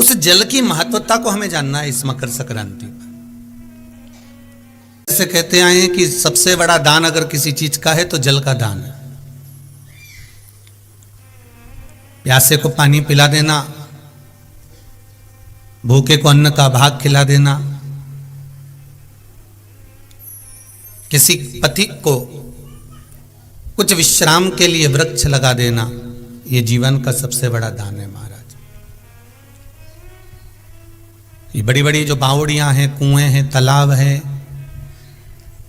उस जल की महत्वता को हमें जानना है इस मकर संक्रांति पर। ऐसे कहते आए हैं कि सबसे बड़ा दान अगर किसी चीज का है तो जल का दान है। प्यासे को पानी पिला देना, भूखे को अन्न का भाग खिला देना, किसी पथिक को कुछ विश्राम के लिए वृक्ष लगा देना, ये जीवन का सबसे बड़ा दान है महाराज। ये बड़ी बड़ी जो बावड़ियां हैं, कुएं हैं, तालाब हैं,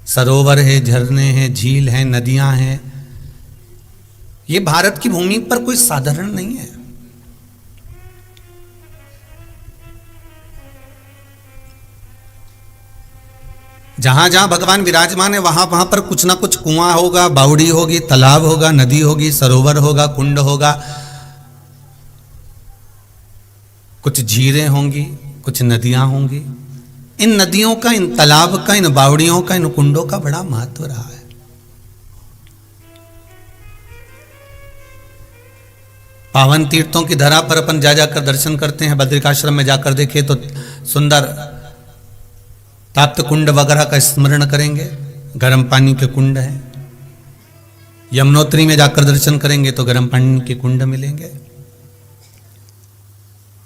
सरोवर है, झरने हैं, झील हैं, नदियां हैं, ये भारत की भूमि पर कोई साधारण नहीं है। जहां जहां भगवान विराजमान है वहां वहां पर कुछ ना कुछ कुआं होगा, बावड़ी होगी, तालाब होगा, नदी होगी, सरोवर होगा, कुंड होगा, कुछ झीलें होंगी, कुछ नदियां होंगी। इन नदियों का, इन तालाब का, इन बावड़ियों का, इन कुंडों का बड़ा महत्व रहा है। पावन तीर्थों की धरा पर अपन जा जाकर दर्शन करते हैं। बद्रिकाश्रम में जाकर देखे तो सुंदर ताप्त कुंड वगैरह का स्मरण करेंगे, गर्म पानी के कुंड हैं। यमुनोत्री में जाकर दर्शन करेंगे तो गर्म पानी के कुंड मिलेंगे।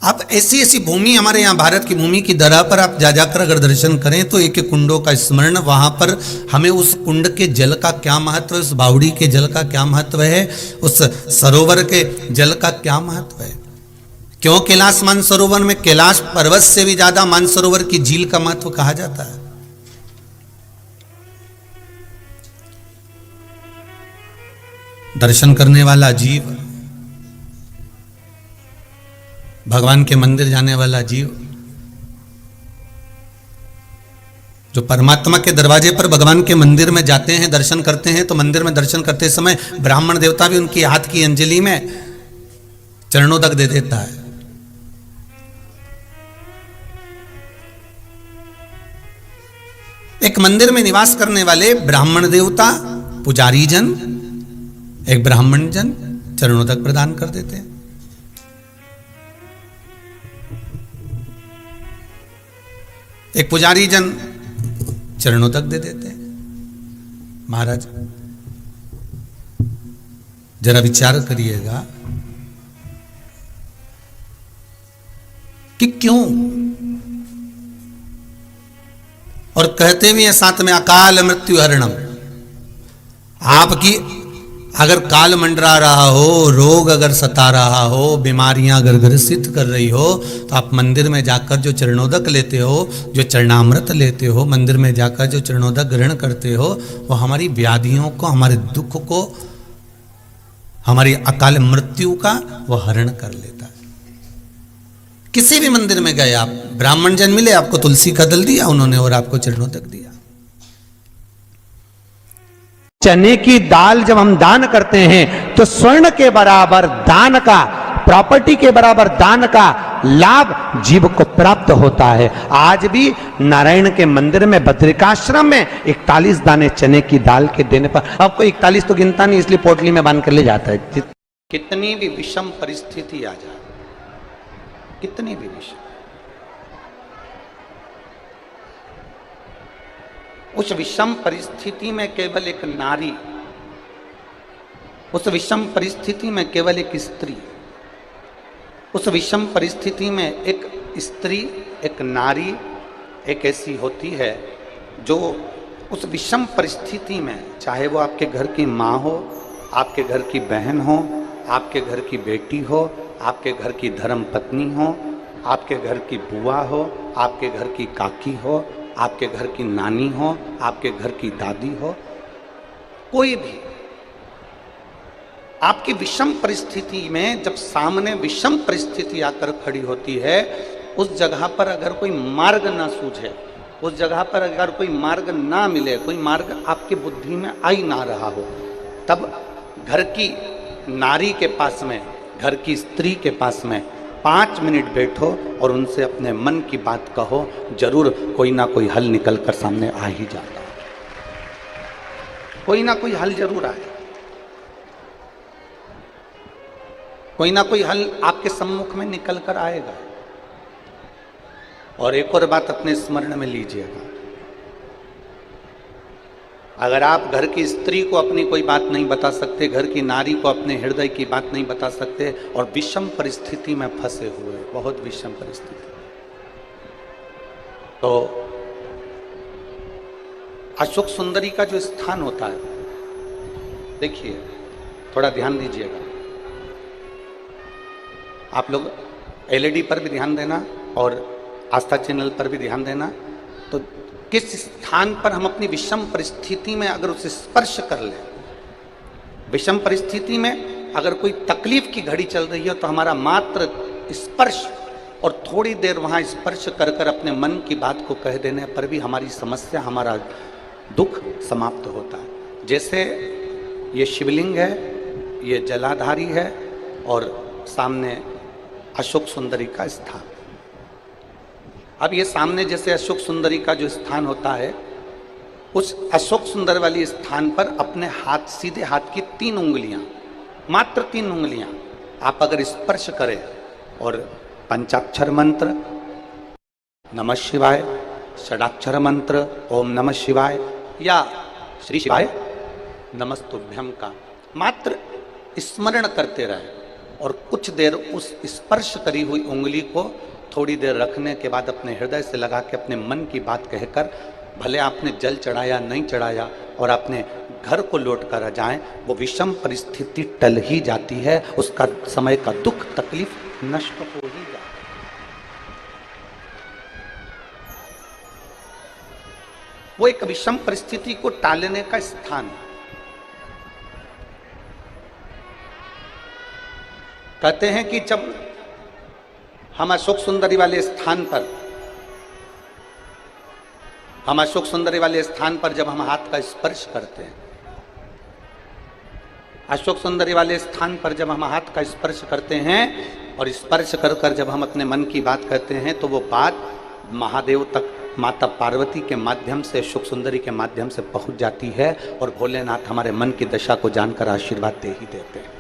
आप ऐसी ऐसी भूमि, हमारे यहाँ भारत की भूमि की धरा पर आप जा जाकर अगर दर्शन करें तो एक एक कुंडों का स्मरण, वहां पर हमें उस कुंड के जल का क्या महत्व है, उस बावड़ी के जल का क्या महत्व है, उस सरोवर के जल का क्या महत्व है। क्यों कैलाश मानसरोवर में कैलाश पर्वत से भी ज्यादा मानसरोवर की झील का महत्व कहा जाता है। दर्शन करने वाला जीव, भगवान के मंदिर जाने वाला जीव, जो परमात्मा के दरवाजे पर भगवान के मंदिर में जाते हैं, दर्शन करते हैं, तो मंदिर में दर्शन करते समय ब्राह्मण देवता भी उनकी हाथ की अंजलि में चरणों तक दे देता है। एक मंदिर में निवास करने वाले ब्राह्मण देवता, पुजारी जन, एक ब्राह्मण जन चरणों तक प्रदान कर देते हैं। एक पुजारी जन चरणों तक दे देते हैं। महाराज जरा विचार करिएगा कि क्यों, और कहते भी हैं साथ में अकाल मृत्यु हरणम। आपकी अगर काल मंडरा रहा हो, रोग अगर सता रहा हो, बीमारियां अगर ग्रसित कर रही हो, तो आप मंदिर में जाकर जो चरणोदक लेते हो, जो चरणामृत लेते हो, मंदिर में जाकर जो चरणोदक ग्रहण करते हो, वो हमारी व्याधियों को, हमारे दुख को, हमारी अकाल मृत्यु का वो हरण कर लेता है। किसी भी मंदिर में गए आप, ब्राह्मण जन मिले, आपको तुलसी का दल दिया उन्होंने और आपको चरणोदक दिया। चने की दाल जब हम दान करते हैं तो स्वर्ण के बराबर दान का, प्रॉपर्टी के बराबर दान का लाभ जीव को प्राप्त होता है। आज भी नारायण के मंदिर में, बद्रिकाश्रम में 41 दाने चने की दाल के देने पर, आपको 41 तो गिनता नहीं इसलिए पोटली में बांध कर ले जाता है। कितनी भी विषम परिस्थिति आ जाए, कितनी भी विषम, उस विषम परिस्थिति में केवल एक नारी, उस विषम परिस्थिति में केवल एक स्त्री, उस विषम परिस्थिति में एक स्त्री, एक नारी एक ऐसी होती है जो उस विषम परिस्थिति में, चाहे वो आपके घर की माँ हो, आपके घर की बहन हो, आपके घर की बेटी हो, आपके घर की धर्म पत्नी हो, आपके घर की बुआ हो, आपके घर की काकी हो, आपके घर की नानी हो, आपके घर की दादी हो, कोई भी आपकी विषम परिस्थिति में, जब सामने विषम परिस्थिति आकर खड़ी होती है, उस जगह पर अगर कोई मार्ग ना सूझे, उस जगह पर अगर कोई मार्ग ना मिले, कोई मार्ग आपकी बुद्धि में आ ही ना रहा हो, तब घर की नारी के पास में, घर की स्त्री के पास में 5 मिनट बैठो और उनसे अपने मन की बात कहो, जरूर कोई ना कोई हल निकल कर सामने आ ही जाता है। कोई ना कोई हल जरूर आए, कोई ना कोई हल आपके सम्मुख में निकल कर आएगा। और एक और बात अपने स्मरण में लीजिएगा, अगर आप घर की स्त्री को अपनी कोई बात नहीं बता सकते, घर की नारी को अपने हृदय की बात नहीं बता सकते, और विषम परिस्थिति में फंसे हुए, बहुत विषम परिस्थिति, तो अशोक सुंदरी का जो स्थान होता है, देखिए थोड़ा ध्यान दीजिएगा, आप लोग एलईडी पर भी ध्यान देना और आस्था चैनल पर भी ध्यान देना। तो किस स्थान पर हम अपनी विषम परिस्थिति में अगर उसे स्पर्श कर लें, विषम परिस्थिति में अगर कोई तकलीफ की घड़ी चल रही है, तो हमारा मात्र स्पर्श और थोड़ी देर वहां स्पर्श कर कर अपने मन की बात को कह देने पर भी हमारी समस्या, हमारा दुख समाप्त होता है। जैसे ये शिवलिंग है, ये जलाधारी है, और सामने अशोक सुंदरी का स्थान। अब ये सामने जैसे अशोक सुंदरी का जो स्थान होता है, उस अशोक सुंदर वाली स्थान पर अपने हाथ, सीधे हाथ की 3 उंगलियां, मात्र 3 उंगलियां आप अगर स्पर्श करें और पंचाक्षर मंत्र नमः शिवाय, षडाक्षर मंत्र ओम नमः शिवाय या श्री शिवाय नमस्तुभ्यम का मात्र स्मरण करते रहे, और कुछ देर उस स्पर्श करी हुई उंगली को थोड़ी देर रखने के बाद अपने हृदय से लगा के अपने मन की बात कहकर, भले आपने जल चढ़ाया नहीं चढ़ाया, और अपने घर को लौट कर आ जाएं, वो विषम परिस्थिति टल ही जाती है, उसका समय का दुख तकलीफ नष्ट हो ही जाता है। वो एक विषम परिस्थिति को टालने का स्थान है। कहते हैं कि जब हम अशोक सुंदरी वाले स्थान पर जब हम हाथ का स्पर्श करते हैं, अशोक सुंदरी वाले स्थान पर जब हम हाथ का स्पर्श करते हैं और स्पर्श कर कर जब हम अपने मन की बात कहते हैं, तो वो बात महादेव तक, माता पार्वती के माध्यम से, अशोक सुंदरी के माध्यम से पहुंच जाती है, और भोलेनाथ हमारे मन की दशा को जानकर आशीर्वाद दे ही देते हैं।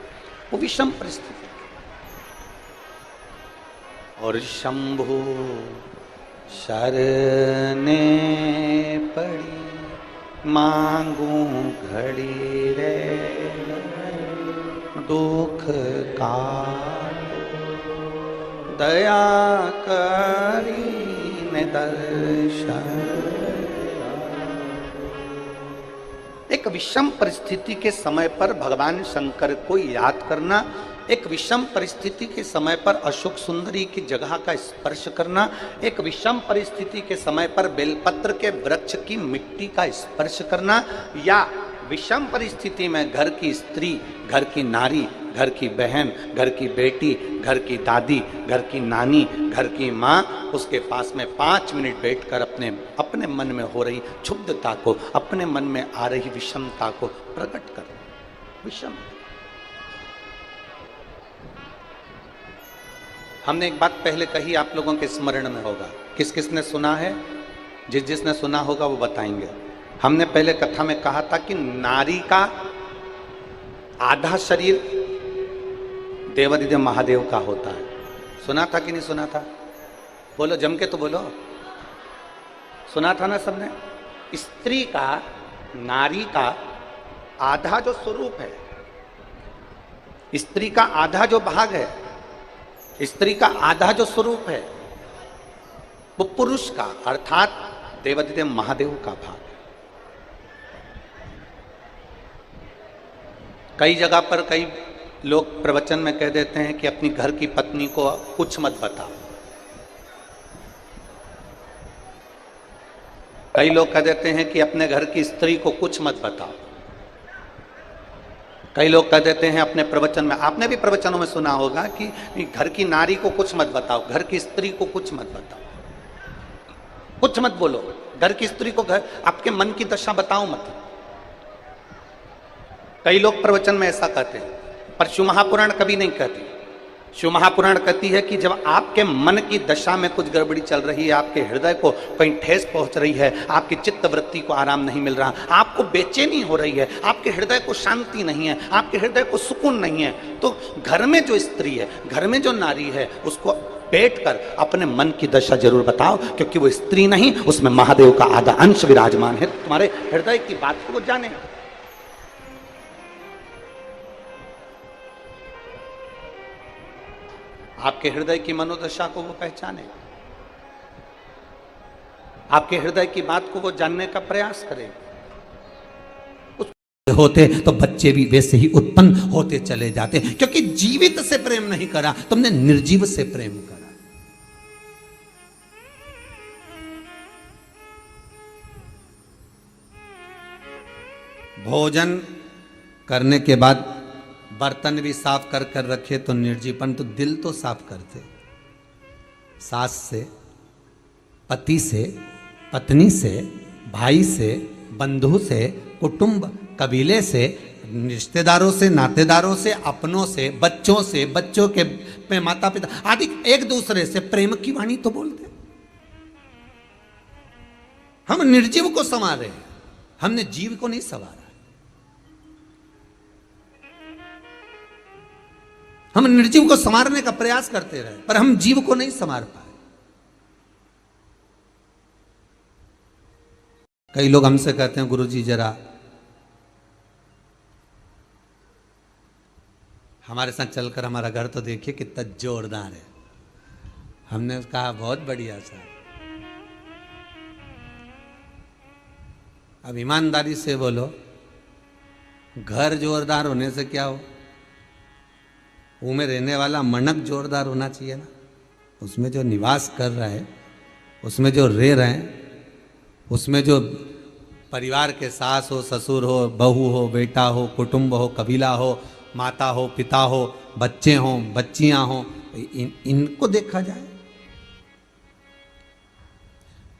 वो विषम परिस्थिति। और शंभु शरने पड़ी मांगू घड़ी रे, दुख का दया करी ने दर्शन। एक विषम परिस्थिति के समय पर भगवान शंकर को याद करना, एक विषम परिस्थिति के समय पर अशोक सुंदरी की जगह का स्पर्श करना, एक विषम परिस्थिति के समय पर बेलपत्र के वृक्ष की मिट्टी का स्पर्श करना, या विषम परिस्थिति में घर की स्त्री, घर की नारी, घर की बहन, घर की बेटी, घर की दादी, घर की नानी, घर की माँ, उसके पास में 5 मिनट बैठकर अपने मन में हो रही क्षुब्धता को, अपने मन में आ रही विषमता को प्रकट कर। विषम, हमने एक बात पहले कही, आप लोगों के स्मरण में होगा, किस किसने सुना है? जिसने सुना होगा वो बताएंगे। हमने पहले कथा में कहा था कि नारी का आधा शरीर देवाधिदेव महादेव का होता है। सुना था कि नहीं सुना था? बोलो, जम के तो बोलो। सुना था ना सबने? स्त्री का, नारी का आधा जो स्वरूप है, स्त्री का आधा जो भाग है, स्त्री का आधा जो स्वरूप है, वो पुरुष का अर्थात देवाधिदेव महादेव का भाग है। कई जगह पर कई लोग प्रवचन में कह देते हैं कि अपनी घर की पत्नी को कुछ मत बताओ। कई लोग कह देते हैं कि अपने घर की स्त्री को कुछ मत बताओ। कई लोग कह देते हैं अपने प्रवचन में, आपने भी प्रवचनों में सुना होगा कि घर की नारी को कुछ मत बताओ, घर की स्त्री को कुछ मत बताओ, कुछ मत बोलो, घर की स्त्री को आपके मन की दशा बताओ मत। कई लोग प्रवचन में ऐसा कहते हैं, पर शिव महापुराण कभी नहीं कहती। शिव महापुराण कहती है कि जब आपके मन की दशा में कुछ गड़बड़ी चल रही है, आपके हृदय को कहीं ठेस पहुंच रही है, आपकी चित्त वृत्ति को आराम नहीं मिल रहा, आपको बेचैनी हो रही है, आपके हृदय को शांति नहीं है, आपके हृदय को सुकून नहीं है, तो घर में जो स्त्री है, घर में जो नारी है, उसको बैठकर अपने मन की दशा जरूर बताओ, क्योंकि वो स्त्री नहीं, उसमें महादेव का आधा अंश विराजमान है। तुम्हारे हृदय की बात को वो जाने। आपके हृदय की मनोदशा को वो पहचाने, आपके हृदय की बात को वो जानने का प्रयास करे। होते तो बच्चे भी वैसे ही उत्पन्न होते चले जाते, क्योंकि जीवित से प्रेम नहीं करा, तुमने निर्जीव से प्रेम करा। भोजन करने के बाद बर्तन भी साफ कर कर रखे तो निर्जीवन, तो दिल तो साफ करते। सास से, पति से, पत्नी से, भाई से, बंधु से, कुटुंब कबीले से, रिश्तेदारों से, नातेदारों से, अपनों से, बच्चों से, बच्चों के माता पिता आदि, एक दूसरे से प्रेम की वाणी तो बोलते। हम निर्जीव को संवार रहे हैं, हमने जीव को नहीं संवारा। हम निर्जीव को संवारने का प्रयास करते रहे, पर हम जीव को नहीं संवार पाए। कई लोग हमसे कहते हैं, गुरुजी जरा हमारे साथ चलकर हमारा घर तो देखिए कितना जोरदार है। हमने कहा बहुत बढ़िया सा। अब ईमानदारी से बोलो, घर जोरदार होने से क्या हो, वो में रहने वाला मनक जोरदार होना चाहिए ना। उसमें जो निवास कर रहा है, उसमें जो रह रहे हैं, उसमें जो परिवार के सास हो, ससुर हो, बहू हो, बेटा हो, कुटुंब हो, कबीला हो, माता हो, पिता हो, बच्चे हो, बच्चियां हो, इनको देखा जाए।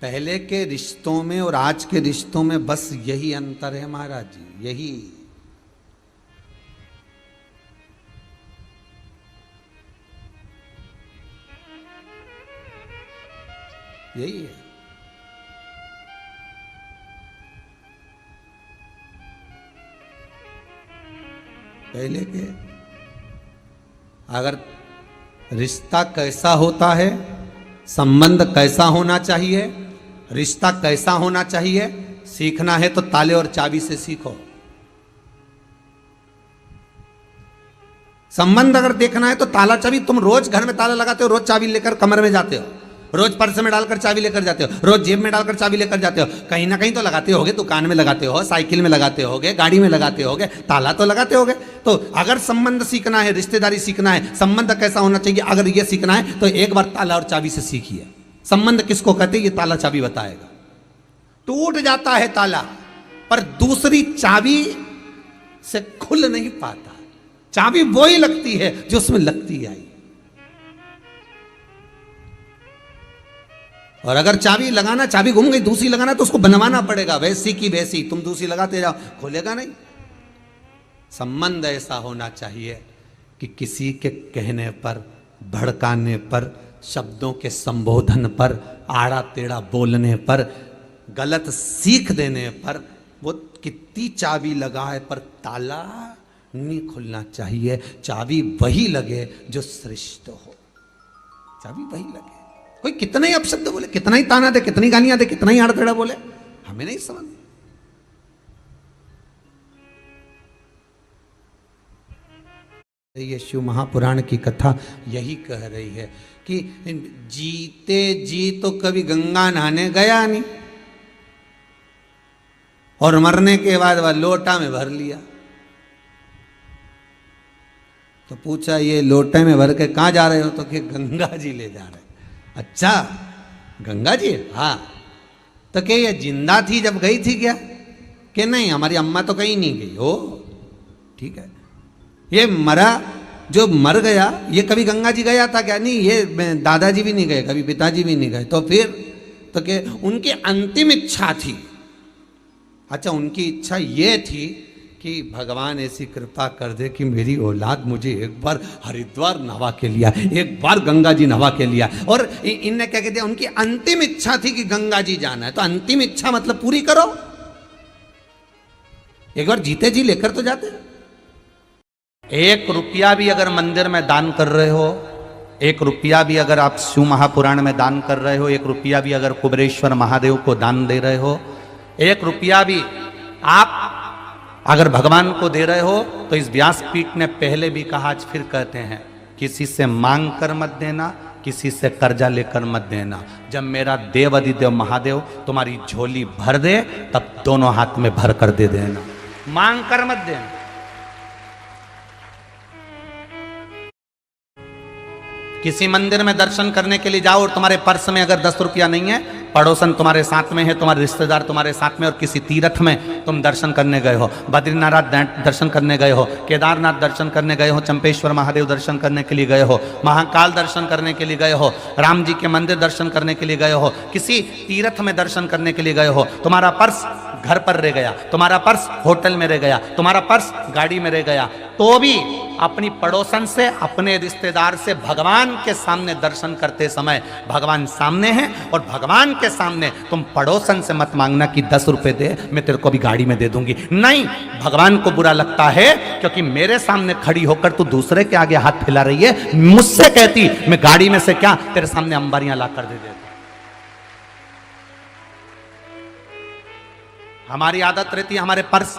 पहले के रिश्तों में और आज के रिश्तों में बस यही अंतर है महाराज जी, यही है। पहले के अगर रिश्ता कैसा होता है, संबंध कैसा होना चाहिए, रिश्ता कैसा होना चाहिए, सीखना है तो ताले और चाबी से सीखो। संबंध अगर देखना है तो ताला चाबी, तुम रोज घर में ताला लगाते हो, रोज चाबी लेकर कमरे में जाते हो, रोज पर्स में डालकर चाबी लेकर जाते हो, रोज जेब में डालकर चाबी लेकर जाते हो, कहीं ना कहीं तो लगाते होगे, दुकान में लगाते हो, साइकिल में लगाते होगे, गाड़ी में लगाते होगे, ताला तो लगाते होगे। तो अगर संबंध सीखना है, रिश्तेदारी सीखना है, संबंध कैसा होना चाहिए, अगर ये सीखना है तो एक बार ताला और चाबी से सीखिए। संबंध किसको कहते हैं, ये ताला चाबी बताएगा। टूट जाता है ताला, पर दूसरी चाबी से खुल नहीं पाता। चाबी वो ही लगती है जो उसमें लगती आई। और अगर चाबी लगाना, चाबी घूम गई, दूसरी लगाना तो उसको बनवाना पड़ेगा, वैसी की वैसी। तुम दूसरी लगाते जाओ, खोलेगा नहीं। संबंध ऐसा होना चाहिए कि किसी के कहने पर, भड़काने पर, शब्दों के संबोधन पर, आड़ा टेढ़ा बोलने पर, गलत सीख देने पर, वो कितनी चाबी लगाए पर ताला नहीं खुलना चाहिए। चाबी वही लगे जो श्रेष्ठ हो, चाबी वही लगे। कोई कितना ही अपशब्द बोले, कितना ही ताना दे, कितनी गालियां दे, कितना ही आड़-टेढ़ा बोले, हमें नहीं समझ। ये शिव महापुराण की कथा यही कह रही है कि जीते जी तो कभी गंगा नहाने गया नहीं, और मरने के बाद वह लोटा में भर लिया। तो पूछा, ये लोटे में भर के कहाँ जा रहे हो? तो कि गंगा जी ले जा रहे। अच्छा, गंगा जी? हाँ। तो क्या ये जिंदा थी जब गई थी क्या? कि नहीं, हमारी अम्मा तो कहीं नहीं गई। ओ ठीक है। ये मरा, जो मर गया, ये कभी गंगा जी गया था क्या? नहीं, ये दादाजी भी नहीं गए, कभी पिताजी भी नहीं गए। तो फिर तो क्या उनकी अंतिम इच्छा थी? अच्छा, उनकी इच्छा ये थी कि भगवान ऐसी कृपा कर दे कि मेरी औलाद मुझे एक बार हरिद्वार नहवा के लिया, एक बार गंगा जी नहवा के लिया। और इनने क्या कहते हैं, उनकी अंतिम इच्छा थी कि गंगा जी जाना है। तो अंतिम इच्छा मतलब पूरी करो, एक बार जीते जी लेकर तो जाते। 1 रुपया भी अगर मंदिर में दान कर रहे हो एक रुपया भी अगर आप शिव महापुराण में दान कर रहे हो, एक रुपया भी अगर कुबेरेश्वर महादेव को दान दे रहे हो, एक रुपया भी आप अगर भगवान को दे रहे हो, तो इस व्यासपीठ ने पहले भी कहा, आज फिर कहते हैं, किसी से मांग कर मत देना, किसी से कर्जा लेकर मत देना। जब मेरा देव अधिदेव महादेव तुम्हारी झोली भर दे, तब दोनों हाथ में भर कर दे देना, मांग कर मत देना। किसी मंदिर में दर्शन करने के लिए जाओ और तुम्हारे पर्स में अगर 10 रुपया नहीं है, पड़ोसन तुम्हारे साथ में है, तुम्हारे रिश्तेदार तुम्हारे साथ में, और किसी तीर्थ में तुम दर्शन करने गए हो, बद्रीनाथ दर्शन करने गए हो, केदारनाथ दर्शन करने गए हो, चंपेश्वर महादेव दर्शन करने के लिए गए हो, महाकाल दर्शन करने के लिए गए हो, राम जी के मंदिर दर्शन करने के लिए गए हो, किसी तीर्थ में दर्शन करने के लिए गए हो, तुम्हारा पर्स घर पर रह गया, तुम्हारा पर्स होटल में रह गया, तुम्हारा पर्स गाड़ी में रह गया, तो भी अपनी पड़ोसन से, अपने रिश्तेदार से भगवान के सामने दर्शन करते समय, भगवान सामने हैं और भगवान के सामने तुम पड़ोसन से मत मांगना कि 10 रुपए दे, मैं तेरे को भी गाड़ी में दे दूंगी। नहीं, भगवान को बुरा लगता है क्योंकि मेरे सामने खड़ी होकर तू दूसरे के आगे हाथ फैला रही है। मुझसे कहती मैं गाड़ी में से क्या तेरे सामने अंबारियां ला कर दे देता। हमारी आदत रहती है, हमारे पर्स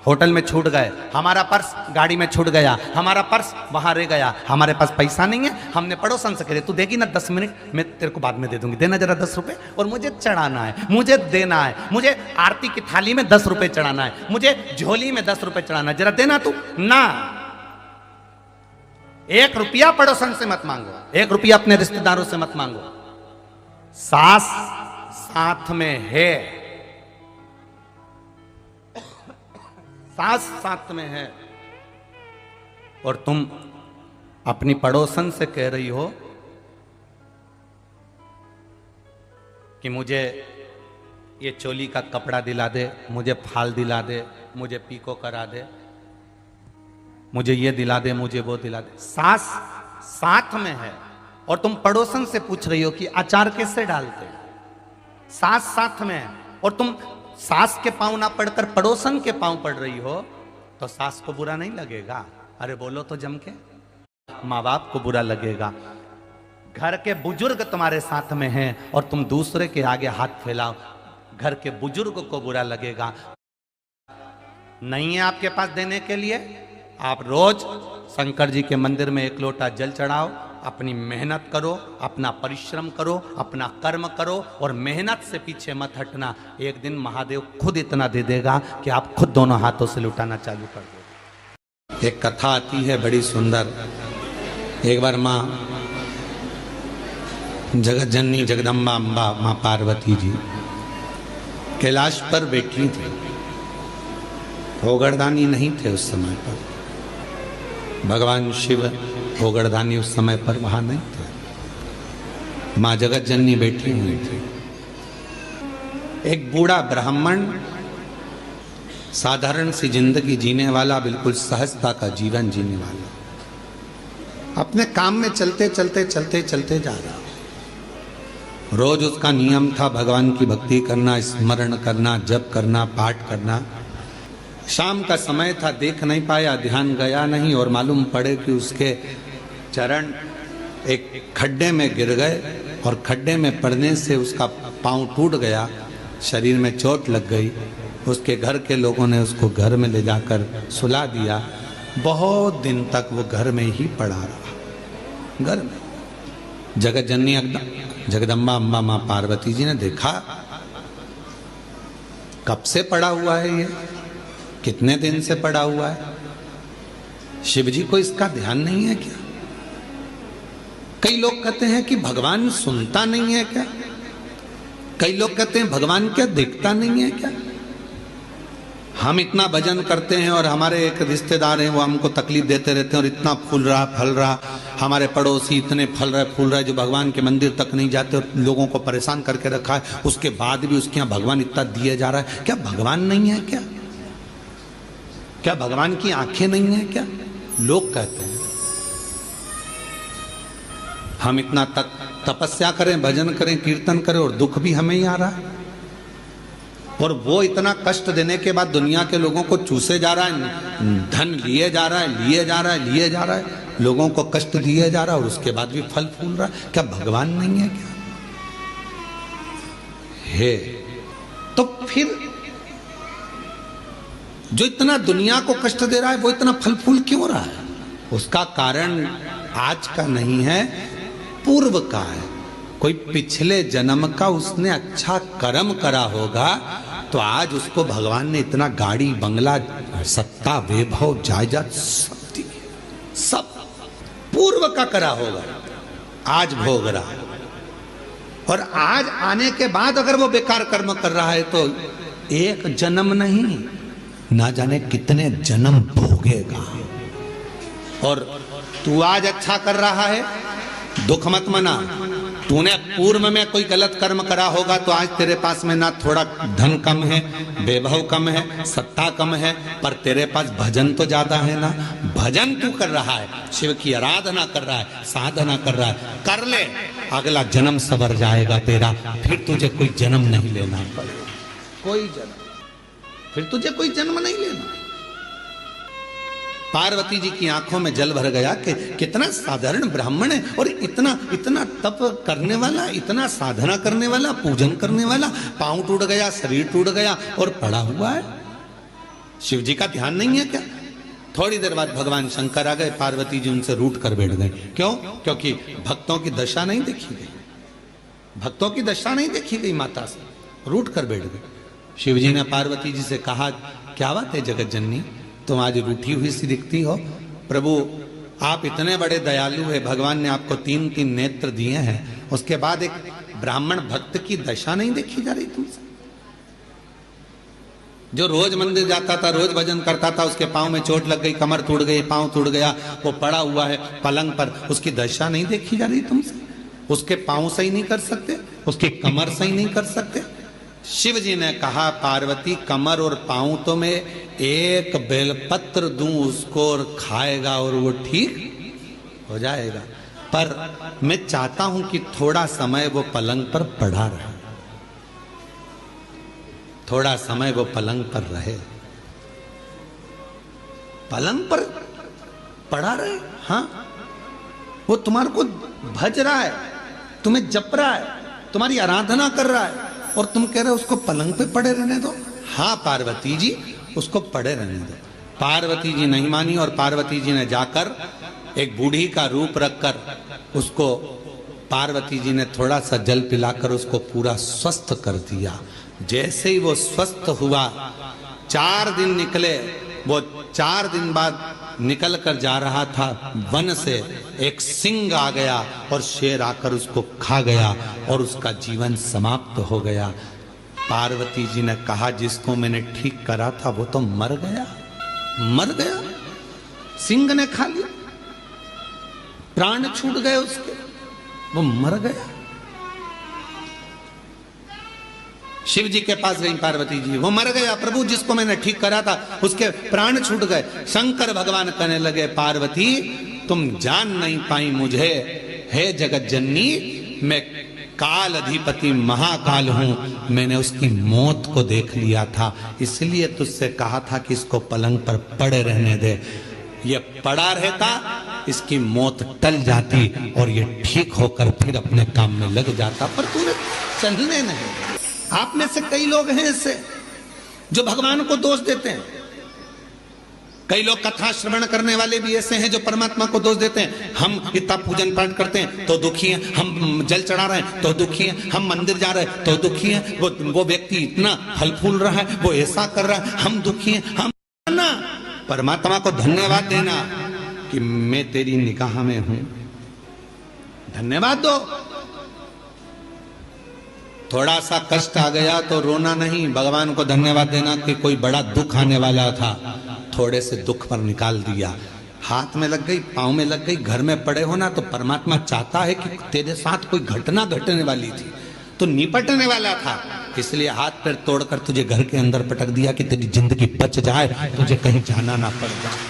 होटल में छूट गए, हमारा पर्स गाड़ी में छूट गया, हमारा पर्स वहां रह गया, हमारे पास पैसा नहीं है, हमने पड़ोसन से कहे तू देगी ना 10 मिनट, मैं तेरे को बाद में दे दूंगी, देना जरा 10 रुपए, और मुझे चढ़ाना है, मुझे देना है, मुझे आरती की थाली में 10 रुपए चढ़ाना है, मुझे झोली में 10 रुपए चढ़ाना है, जरा देना तू ना। 1 रुपया पड़ोसन से मत मांगो, 1 रुपया अपने रिश्तेदारों से मत मांगो। सास साथ में है, सास साथ में है, और तुम अपनी पड़ोसन से कह रही हो कि मुझे ये चोली का कपड़ा दिला दे, मुझे फाल दिला दे, मुझे पीको करा दे, मुझे ये दिला दे, मुझे वो दिला दे। सास साथ में है और तुम पड़ोसन से पूछ रही हो कि अचार कैसे डालते। सास साथ में है और तुम सास के पांव ना पड़कर पड़ोसन के पांव पड़ रही हो, तो सास को बुरा नहीं लगेगा? अरे बोलो तो जम के। माँ बाप को बुरा लगेगा। घर के बुजुर्ग तुम्हारे साथ में हैं और तुम दूसरे के आगे हाथ फैलाओ, घर के बुजुर्ग को बुरा लगेगा। नहीं है आपके पास देने के लिए, आप रोज शंकर जी के मंदिर में 1 लोटा जल चढ़ाओ, अपनी मेहनत करो, अपना परिश्रम करो, अपना कर्म करो और मेहनत से पीछे मत हटना। एक दिन महादेव खुद इतना दे देगा कि आप खुद दोनों हाथों से लुटाना चालू कर दो। एक कथा आती है बड़ी सुंदर। एक बार माँ जगत जननी जगदम्बा अम्बा माँ पार्वती जी कैलाश पर बैठी थी। भोगरदानी नहीं थे उस समय पर, भगवान शिव भोगरदानी उस समय पर वहां नहीं थे। माँ जगत जननी बैठी हुई थी। एक बूढ़ा ब्राह्मण साधारण सी जिंदगी जीने वाला, बिल्कुल सहजता का जीवन जीने वाला, अपने काम में चलते चलते चलते चलते जा रहा। रोज उसका नियम था भगवान की भक्ति करना, स्मरण करना, जप करना, पाठ करना। शाम का समय था, देख नहीं पाया, ध्यान गया नहीं और मालूम पड़े कि उसके चरण एक खड्डे में गिर गए और खड्डे में पड़ने से उसका पांव टूट गया, शरीर में चोट लग गई। उसके घर के लोगों ने उसको घर में ले जाकर सुला दिया। बहुत दिन तक वो घर में ही पड़ा रहा। घर में जगत जननी जगदम्बा अम्बा माँ पार्वती जी ने देखा, कब से पड़ा हुआ है ये, कितने दिन से पड़ा हुआ है, शिव जी को इसका ध्यान नहीं है क्या? कई लोग कहते हैं कि भगवान सुनता नहीं है क्या? कई लोग कहते हैं भगवान क्या देखता नहीं है क्या? हम इतना भजन करते हैं और हमारे एक रिश्तेदार हैं, वो हमको तकलीफ देते रहते हैं और इतना फूल रहा फल रहा, हमारे पड़ोसी इतने फल रहे फूल रहे जो भगवान के मंदिर तक नहीं जाते और लोगों को परेशान करके रखा है। उसके बाद भी उसके यहाँ भगवान इतना दिए जा रहा है। क्या भगवान नहीं है क्या? क्या भगवान की आंखें नहीं है क्या? लोग कहते हैं। हम इतना तपस्या करें, भजन करें, कीर्तन करें और दुख भी हमें ही आ रहा है। और वो इतना कष्ट देने के बाद दुनिया के लोगों को चूसे जा रहा है, धन लिए जा रहा है, लिए जा रहा है, लिए जा रहा है। लोगों को कष्ट दिया जा रहा और उसके बाद भी फल फूल रहा, क्या भगवान नहीं है क्या? है तो फिर जो इतना दुनिया को कष्ट दे रहा है वो इतना फल फूल क्यों रहा है? उसका कारण आज का नहीं है, पूर्व का है। कोई पिछले जन्म का उसने अच्छा कर्म करा होगा तो आज उसको भगवान ने इतना गाड़ी बंगला सत्ता वैभव जायदाद सब दी, सब पूर्व का करा होगा, आज भोग रहा है। और आज आने के बाद अगर वो बेकार कर्म कर रहा है तो एक जन्म नहीं, ना जाने कितने जन्म भोगेगा। और तू आज अच्छा कर रहा है, दुख मत मना। तूने पूर्व में कोई गलत कर्म करा होगा तो आज तेरे पास में ना थोड़ा धन कम है, वैभव कम है, सत्ता कम है, पर तेरे पास भजन तो ज्यादा है ना। भजन तू कर रहा है, शिव की आराधना कर रहा है, साधना कर रहा है, कर ले, अगला जन्म सवर जाएगा तेरा। फिर तुझे कोई जन्म नहीं लेना पड़ेगा, कोई जन्म, फिर तुझे कोई जन्म नहीं लेना। पार्वती जी की आंखों में जल भर गया कि कितना साधारण ब्राह्मण है और इतना इतना तप करने वाला, इतना साधना करने वाला, पूजन करने वाला, पांव टूट गया, शरीर टूट गया और पड़ा हुआ है। शिव जी का ध्यान नहीं है क्या? थोड़ी देर बाद भगवान शंकर आ गए, पार्वती जी उनसे रूठ कर बैठ गए। क्यों? क्योंकि भक्तों की दशा नहीं देखी गई, भक्तों की दशा नहीं देखी गई, माता से रूठ कर बैठ गए। शिव जी ने पार्वती जी से कहा, क्या बात है जगत जननी, तुम आज रूठी हुई सी दिखती हो। प्रभु आप इतने बड़े दयालु है, भगवान ने आपको 3-3 नेत्र दिए हैं, उसके बाद एक ब्राह्मण भक्त की दशा नहीं देखी जा रही तुमसे? जो रोज मंदिर जाता था, रोज भजन करता था, उसके पांव में चोट लग गई, कमर टूट गई, पांव टूट गया, वो पड़ा हुआ है पलंग पर, उसकी दशा नहीं देखी जा रही तुमसे? उसके पांव सही नहीं कर सकते, उसकी कमर सही नहीं कर सकते? शिव जी ने कहा, पार्वती कमर और पांव तो मैं एक बेलपत्र दूं उसको और खाएगा और वो ठीक हो जाएगा, पर मैं चाहता हूं कि थोड़ा समय वो पलंग पर पड़ा रहे, थोड़ा समय वो पलंग पर रहे, पलंग पर पड़ा रहे। हाँ, वो तुम्हारे को भज रहा है, तुम्हें जप रहा है, तुम्हारी आराधना कर रहा है और तुम कह रहे हो उसको पलंग पे पड़े रहने दो। हाँ पार्वती जी, उसको पड़े रहने दो। पार्वती जी नहीं मानी और पार्वती जी ने जाकर एक बूढ़ी का रूप रखकर उसको, पार्वती जी ने थोड़ा सा जल पिलाकर उसको पूरा स्वस्थ कर दिया। जैसे ही वो स्वस्थ हुआ, 4 दिन निकले, वो 4 दिन बाद निकल कर जा रहा था, वन से एक सिंह आ गया और शेर आकर उसको खा गया और उसका जीवन समाप्त हो गया। पार्वती जी ने कहा, जिसको मैंने ठीक करा था वो तो मर गया, मर गया, सिंह ने खा लिया, प्राण छूट गए उसके, वो मर गया। शिव जी के पास गई पार्वती जी, वो मर गया प्रभु, जिसको मैंने ठीक करा था उसके प्राण छूट गए। शंकर भगवान कहने लगे, पार्वती तुम जान नहीं पाई मुझे, हे जगत जननी, मैं काल अधिपति महाकाल हूं, मैंने उसकी मौत को देख लिया था, इसलिए तुझसे कहा था कि इसको पलंग पर पड़े रहने दे। ये पड़ा रहता, इसकी मौत टल जाती और ये ठीक होकर फिर अपने काम में लग जाता, पर तूने चलने नहीं। आप में से कई लोग हैं ऐसे जो भगवान को दोष देते हैं, कई लोग कथा श्रवण करने वाले भी ऐसे हैं जो परमात्मा को दोष देते हैं। हम इतना पूजन पाठ करते हैं तो दुखी हैं, हम जल चढ़ा रहे हैं तो दुखी हैं, हम मंदिर जा रहे हैं तो दुखी हैं, वो व्यक्ति इतना फल फूल रहा है, वो ऐसा कर रहा है, हम दुखी हैं। हम ना परमात्मा को धन्यवाद देना कि मैं तेरी निगाह में हूं, धन्यवाद दो। थोड़ा सा कष्ट आ गया तो रोना नहीं, भगवान को धन्यवाद देना कि कोई बड़ा दुख आने वाला था, थोड़े से दुख पर निकाल दिया। हाथ में लग गई, पांव में लग गई, घर में पड़े हो ना, तो परमात्मा चाहता है कि तेरे साथ कोई घटना घटने वाली थी तो निपटने वाला था, इसलिए हाथ पैर तोड़कर तुझे घर के अंदर पटक दिया कि तेरी जिंदगी बच जाए, तुझे कहीं जाना ना पड़ जाए।